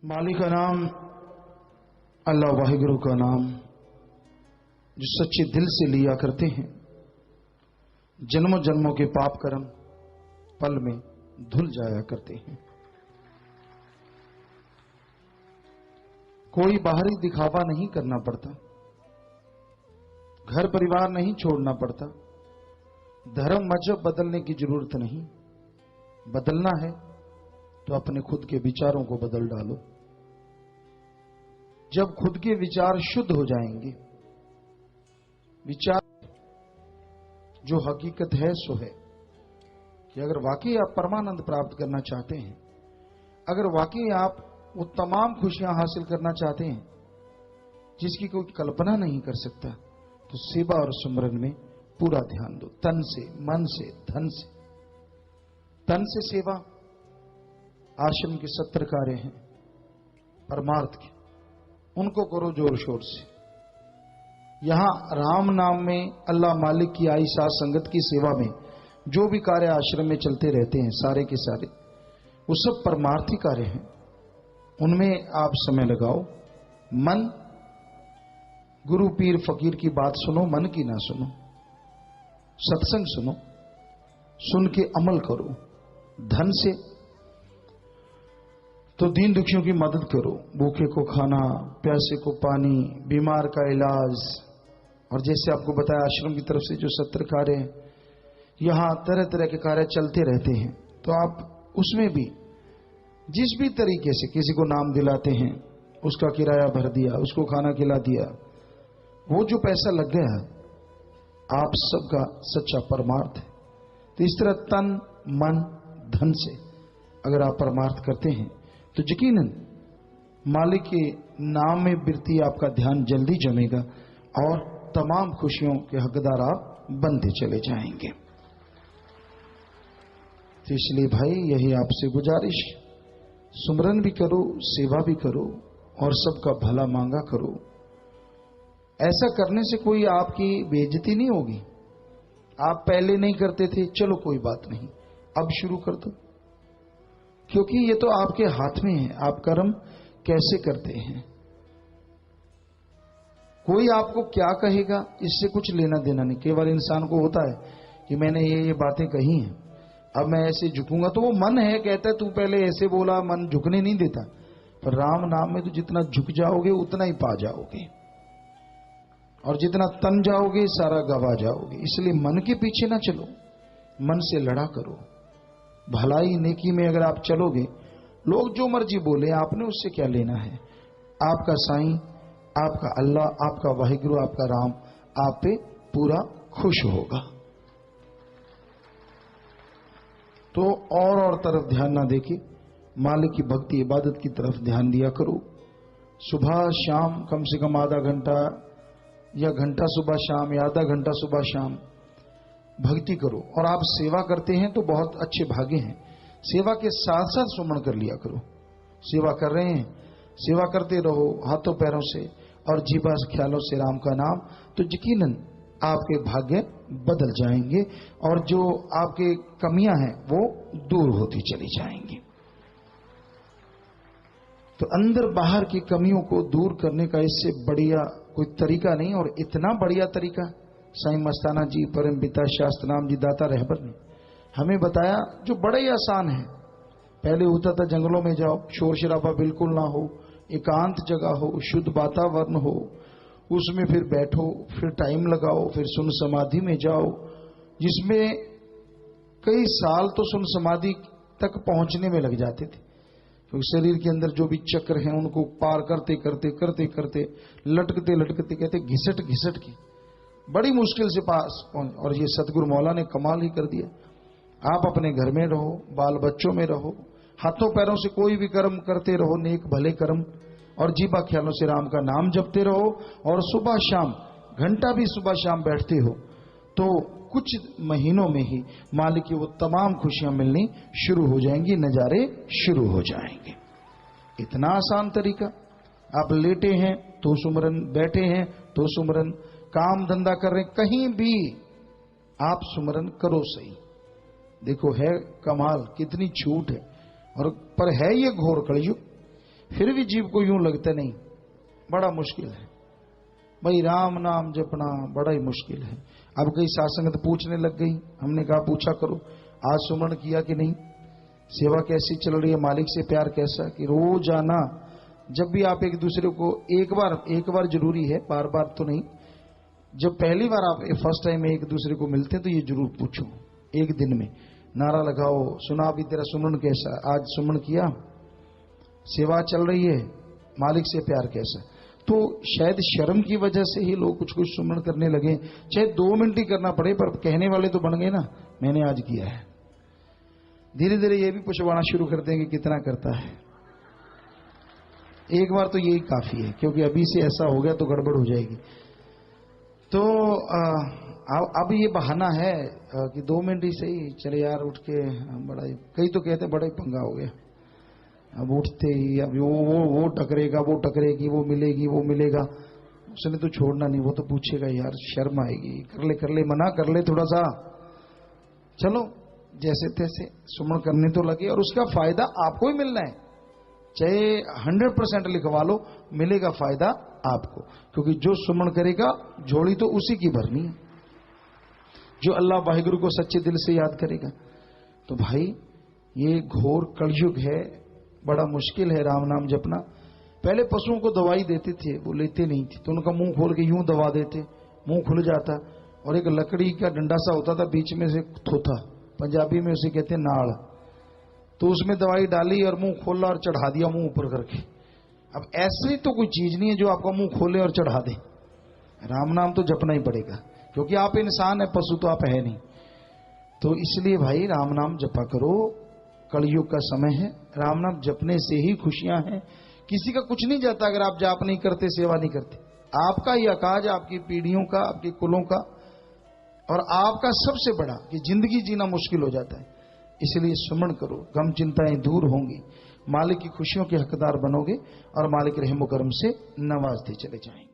मालिक का नाम, अल्लाह वाहिगुरु का नाम, जो सच्चे दिल से लिया करते हैं। जन्मों जन्मों के पाप कर्म पल में धुल जाया करते हैं। कोई बाहरी दिखावा नहीं करना पड़ता, घर परिवार नहीं छोड़ना पड़ता, धर्म मजहब बदलने की जरूरत नहीं। बदलना है तो अपने खुद के विचारों को बदल डालो। जब खुद के विचार शुद्ध हो जाएंगे, विचार जो हकीकत है सो है कि अगर वाकई आप परमानंद प्राप्त करना चाहते हैं, अगर वाकई आप वो तमाम खुशियां हासिल करना चाहते हैं जिसकी कोई कल्पना नहीं कर सकता, तो सेवा और सुमरन में पूरा ध्यान दो। तन से, मन से, धन से। तन से सेवा, आश्रम के 70 कार्य हैं परमार्थ के, उनको करो जोर शोर से। यहां राम नाम में अल्लाह मालिक की आई साथ संगत की सेवा में जो भी कार्य आश्रम में चलते रहते हैं, सारे के सारे वो सब परमार्थी कार्य हैं। उनमें आप समय लगाओ। मन, गुरु पीर फकीर की बात सुनो, मन की ना सुनो। सत्संग सुनो, सुन के अमल करो। धन से तो दीन दुखियों की मदद करो, भूखे को खाना, प्यासे को पानी, बीमार का इलाज। और जैसे आपको बताया आश्रम की तरफ से जो 70 कार्य हैं, यहां तरह तरह के कार्य चलते रहते हैं, तो आप उसमें भी जिस भी तरीके से किसी को नाम दिलाते हैं, उसका किराया भर दिया, उसको खाना खिला दिया, वो जो पैसा लग गया आप सबका सच्चा परमार्थ है। तो इस तरह तन मन धन से अगर आप परमार्थ करते हैं तो यकीनन मालिक के नाम में वृत्ति आपका ध्यान जल्दी जमेगा और तमाम खुशियों के हकदार आप बनते चले जाएंगे। तो इसलिए भाई यही आपसे गुजारिश, सुमरन भी करो, सेवा भी करो और सबका भला मांगा करो। ऐसा करने से कोई आपकी बेइज्जती नहीं होगी। आप पहले नहीं करते थे, चलो कोई बात नहीं, अब शुरू कर दो, क्योंकि ये तो आपके हाथ में है, आप कर्म कैसे करते हैं। कोई आपको क्या कहेगा इससे कुछ लेना देना नहीं। केवल इंसान को होता है कि मैंने ये बातें कही हैं, अब मैं ऐसे झुकूंगा, तो वो मन है कहता है तू पहले ऐसे बोला, मन झुकने नहीं देता। पर राम नाम में तो जितना झुक जाओगे उतना ही पा जाओगे, और जितना तन जाओगे सारा गवा जाओगे। इसलिए मन के पीछे ना चलो, मन से लड़ा करो। भलाई नेकी में अगर आप चलोगे, लोग जो मर्जी बोले, आपने उससे क्या लेना है। आपका साईं, आपका अल्लाह, आपका वाहिगुरु, आपका राम आप पे पूरा खुश होगा। तो और तरफ ध्यान ना देके मालिक की भक्ति इबादत की तरफ ध्यान दिया करो। सुबह शाम कम से कम आधा घंटा या घंटा सुबह शाम या आधा घंटा सुबह शाम भक्ति करो। और आप सेवा करते हैं तो बहुत अच्छे भागे हैं। सेवा के साथ साथ सुमन कर लिया करो। सेवा कर रहे हैं, सेवा करते रहो हाथों पैरों से और जीवा ख्यालों से राम का नाम, तो यकीनन आपके भाग्य बदल जाएंगे और जो आपके कमियां हैं वो दूर होती चली जाएंगी। तो अंदर बाहर की कमियों को दूर करने का इससे बढ़िया कोई तरीका नहीं। और इतना बढ़िया तरीका साईं मस्ताना जी, परम पिता शास्त्र नाम जी, दाता रहबर ने हमें बताया, जो बड़ा ही आसान है। पहले होता था जंगलों में जाओ, शोर शराबा बिल्कुल ना हो, एकांत जगह हो, शुद्ध वातावरण हो, उसमें फिर बैठो, फिर टाइम लगाओ, फिर सुन समाधि में जाओ, जिसमें कई साल तो सुन समाधि तक पहुंचने में लग जाते थे, क्योंकि शरीर के अंदर जो भी चक्र हैं उनको पार करते करते करते करते लटकते लटकते कहते घिसट घिसट के बड़ी मुश्किल से पास पहुंच। और ये सतगुरु मौला ने कमाल ही कर दिया। आप अपने घर में रहो, बाल बच्चों में रहो, हाथों पैरों से कोई भी कर्म करते रहो, नेक भले कर्म, और जीवा ख्यालों से राम का नाम जपते रहो। और सुबह शाम घंटा भी सुबह शाम बैठते हो तो कुछ महीनों में ही मालिक की वो तमाम खुशियां मिलनी शुरू हो जाएंगी, नजारे शुरू हो जाएंगे। इतना आसान तरीका। आप लेटे हैं तो सुमरन, बैठे हैं तो सुमरन, काम धंधा कर रहे हैं, कहीं भी आप सुमरन करो सही। देखो है कमाल, कितनी छूट है। और पर है ये घोर कलयुग। फिर भी जीव को यूं लगता नहीं, बड़ा मुश्किल है भाई, राम नाम जपना बड़ा ही मुश्किल है। अब कई सासंगत पूछने लग गई, हमने कहा पूछा करो, आज सुमरण किया कि नहीं, सेवा कैसी चल रही है, मालिक से प्यार कैसा, कि रोजाना जब भी आप एक दूसरे को एक बार जरूरी है, बार बार तो नहीं, जब पहली बार आप फर्स्ट टाइम एक दूसरे को मिलते हैं तो ये जरूर पूछो, एक दिन में नारा लगाओ, सुना अभी तेरा सुमरण कैसा, आज सुमरण किया, सेवा चल रही है, मालिक से प्यार कैसा। तो शायद शर्म की वजह से ही लोग कुछ कुछ सुमरण करने लगे, चाहे 2 मिनट ही करना पड़े, पर कहने वाले तो बन गए ना, मैंने आज किया है। धीरे धीरे ये भी पूछवाना शुरू कर देंगे कितना करता है। एक बार तो यही काफी है, क्योंकि अभी से ऐसा हो गया तो गड़बड़ हो जाएगी। तो अब ये बहाना है कि 2 मिनट ही सही, चले यार उठ के, बड़ा कई तो कहते बड़ा ही पंगा हो गया, अब उठते ही अब वो टकरेगा, वो टकरेगी, वो मिलेगा, उसने तो छोड़ना नहीं, वो तो पूछेगा यार, शर्म आएगी, कर ले मना कर ले थोड़ा सा, चलो जैसे तैसे सुमरण करने तो लगे, और उसका फायदा आपको ही मिलना है, चाहे 100% लिखवा लो, मिलेगा फायदा आपको, क्योंकि जो सुमरण करेगा झोली तो उसी की भरनी है, जो अल्लाह वाहिगुरु को सच्चे दिल से याद करेगा। तो भाई ये घोर कलयुग है, बड़ा मुश्किल है राम नाम जपना। पहले पशुओं को दवाई देते थे, वो लेते नहीं थे, तो उनका मुंह खोल के यूं दबा देते, मुंह खुल जाता, और एक लकड़ी का डंडा सा होता था, बीच में से थोथा, पंजाबी में उसे कहते नाड़, तो उसमें दवाई डाली और मुंह खोला और चढ़ा दिया मुंह ऊपर करके। अब ऐसी तो कोई चीज नहीं है जो आपका मुंह खोले और चढ़ा दे, राम नाम तो जपना ही पड़ेगा, क्योंकि आप इंसान है, पशु तो आप है नहीं। तो इसलिए भाई राम नाम जपा करो, कलयुग का समय है, राम नाम जपने से ही खुशियां हैं। किसी का कुछ नहीं जाता अगर आप जाप नहीं करते, सेवा नहीं करते, आपका ही अकाज, आपकी पीढ़ियों का, आपके कुलों का, और आपका सबसे बड़ा कि जिंदगी जीना मुश्किल हो जाता है। इसलिए सुमरण करो, गम चिंताएं दूर होंगी, मालिक की खुशियों के हकदार बनोगे, और मालिक रहमो करम से नवाजते चले जाएंगे।